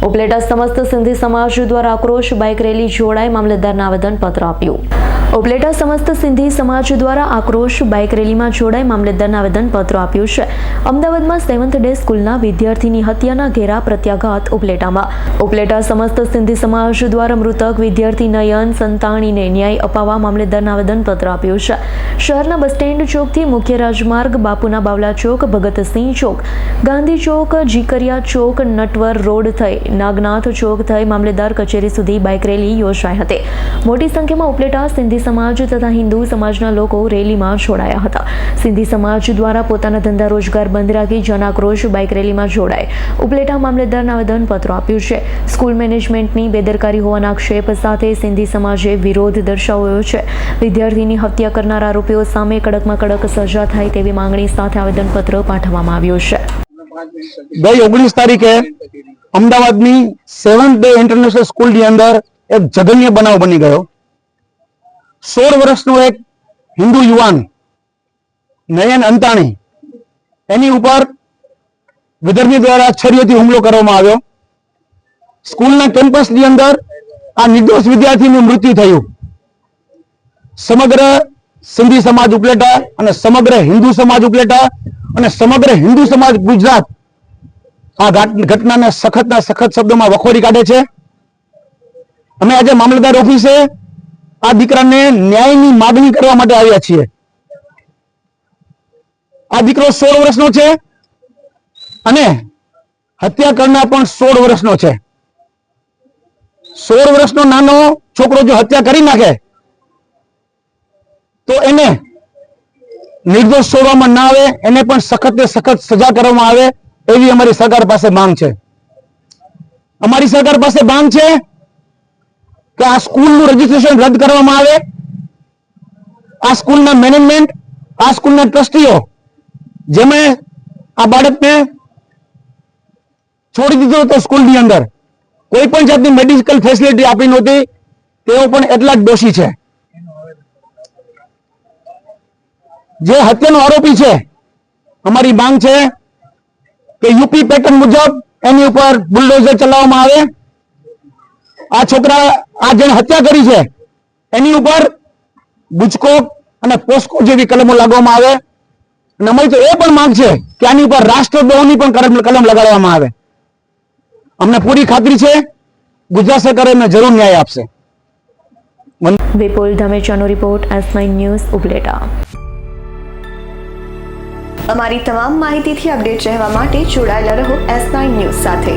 ઉપલેટા સમસ્ત સિંધી સમાજ દ્વારા આક્રોશ બાઇક રેલી જોડાઈ મામલતદારને આવેદનપત્ર આપ્યું। ઉપલેટા સમસ્ત સિંધી સમાજ દ્વારા આક્રોશ બાઇક રેલીમાં જોડાઈ મામલતદારને આવેદનપત્ર આપ્યું છે। અમદાવાદમાં 7th ડે સ્કૂલના વિદ્યાર્થીની હત્યાના ઘેરા પ્રત્યાઘાત ઉપલેટા સમસ્ત સિંધી સમાજ દ્વારા મૃતક વિદ્યાર્થી નયન સંતાણીને ન્યાય અપાવવા મામલતદારને આવેદનપત્ર આપ્યું છે। શહેરના બસ સ્ટેન્ડ ચોકથી મુખ્ય રાજમાર્ગ બાપુના બાવલા ચોક ભગતસિંહ ચોક ગાંધી ચોક જીકરિયા ચોક નટવર રોડ થઈ નાગનાથ ચોક થઈ મામલતદાર કચેરી સુધી બાઇક રેલી યોજાઈ હતી। મોટી સંખ્યામાં ઉપલેટા સિંધી સમાજ તથા હિન્દુ સમાજના લોકો રેલીમાં જોડાયા હતા। સિંધી સમાજ દ્વારા પોતાના ધંધા રોજગાર બંધ રાખી જન આક્રોશ બાઇક રેલીમાં જોડાઈ ઉપલેટા મામલતદારને આવેદનપત્ર આપ્યું છે। સ્કૂલ મેનેજમેન્ટની બેદરકારી હોવાના આક્ષેપ સાથે સિંધી સમાજે વિરોધ દર્શાવ્યો છે। વિદ્યાર્થીની હત્યા કરનાર આરોપીઓ સામે કડકમાં કડક સજા થાય તેવી માંગણી સાથે આવેદનપત્ર પાઠવવામાં આવ્યું છે। ગઈ 19 તારીખે અમદાવાદની 7th ડે ઇન્ટરનેશનલ સ્કૂલની અંદર એક જઘન્ય બનાવ બની ગયો। 16 વર્ષનો એક હિન્દુ યુવાન નયન અંતાણી એની ઉપર વિધર્મી દ્વારા છરીઓથી હુમલો કરવામાં આવ્યો। સ્કૂલના કેમ્પસની અંદર આ નિર્દોષ વિદ્યાર્થીનું મૃત્યુ થયું। સમગ્ર સિંધી સમાજ ઉપલેટા અને સમગ્ર હિન્દુ સમાજ ઉપલેટા અને સમગ્ર હિન્દુ સમાજ ગુજરાત આ ઘટનાને સખતના સખત શબ્દોમાં વખોડી કાઢે છે। અમે આજે મામલતદાર ઓફિસે આ દીકરાને ન્યાયની માગણી કરવા માટે આવ્યા છીએ। આ દીકરો 16 વર્ષનો છે અને હત્યા કરનાર પણ 16 વર્ષનો છે। 16 વર્ષનો નાનો છોકરો જો હત્યા કરી નાખે તો એને નિર્દોષ છોડવામાં ના આવે, એને પણ સખત સખત સજા કરવામાં આવે એવી અમારી સરકાર પાસે માંગ છે। અમારી સરકાર પાસે માંગ છે કે આ સ્કૂલનું રજીસ્ટ્રેશન રદ કરવામાં આવે। આ સ્કૂલના મેનેજમેન્ટ, આ સ્કૂલના ટ્રસ્ટીઓ જેમણે આ બાળકને છોડી દીધો હતો સ્કૂલની અંદર કોઈ પણ જાતની મેડિકલ ફેસિલિટી આપી નહોતી, તેઓ પણ એટલા જ દોષી છે। જે હત્યાનો આરોપી છે, અમારી માંગ છે કે યુપી પેટર્ન મુજબ એની ઉપર બુલડોઝર ચલાવવામાં આવે। આ છોકરા આ જેને હત્યા કરી છે એની ઉપર ગુજકો અને પોસ્કો જેવી કલમો લાગવામાં આવે અને અમારી તો એ પણ માંગ છે કે આની ઉપર રાષ્ટ્રદ્રોહની પણ કલમ લગાડવામાં આવે। અમને પૂરી ખાતરી છે ગુજરાત સરકાર એમને જરૂર ન્યાય આપશે। વિપુલ ધામેચાનો રિપોર્ટ S9 ન્યૂઝ ઉપલેટા। અમારી તમામ માહિતીથી અપડેટ રહેવા માટે જોડાયેલા રહો S9 ન્યૂઝ સાથે।